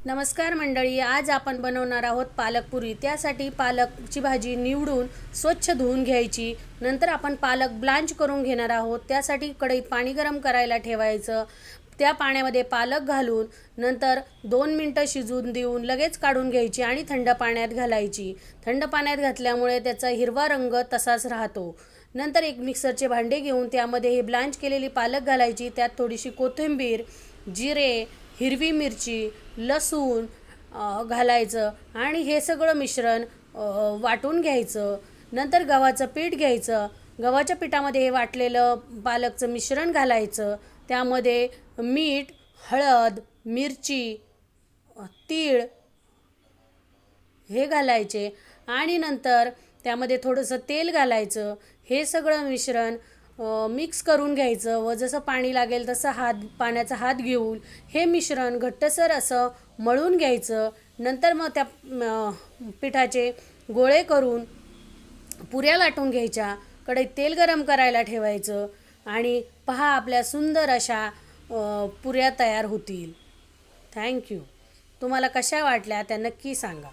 नमस्कार मंडळी, आज आपण बनवणार आहोत पालक पुरी। त्यासाठी पालकची भाजी निवडून स्वच्छ धुवून घ्यायची। नंतर आपण पालक ब्लांच करून घेणार आहोत। त्यासाठी कढईत पाणी गरम करायला ठेवायचं। त्या पाण्यामध्ये पालक घालून नंतर 2 मिनिटं शिजून देऊन लगेच काढून घ्यायची आणि थंड पाण्यात घालायची। थंड पाण्यात घातल्यामुळे त्याचा हिरवा रंग तसाच राहतो। नंतर एक मिक्सरचे भांडे घेऊन त्यामध्ये हे ब्लांच केलेली पालक घालायची। त्यात थोडीशी कोथिंबीर, जिरे, हिरवी मिरची, लसूण घालायचं आणि हे सगळं मिश्रण वाटून घ्यायचं। नंतर गव्हाचं पीठ घ्यायचं। गव्हाच्या पिठामध्ये हे वाटलेलं पालकचं मिश्रण घालायचं। त्यामध्ये मीठ, हळद, मिरची, तीळ हे घालायचे आणि नंतर त्यामध्ये थोडंसं तेल घालायचं। हे सगळं मिश्रण मिक्स करून घ्यायचं व जसं पाणी लागेल तसं पाण्याचा हात घेऊन हे मिश्रण घट्टसर असं मळून घ्यायचं। नंतर मग त्या पिठाचे गोळे करून पुऱ्या लाटून घ्यायच्या। कढईत तेल गरम करायला ठेवायचं आणि पहा आपल्या सुंदर अशा पुऱ्या तयार होतील। थँक्यू। तुम्हाला कशा वाटल्या त्या नक्की सांगा।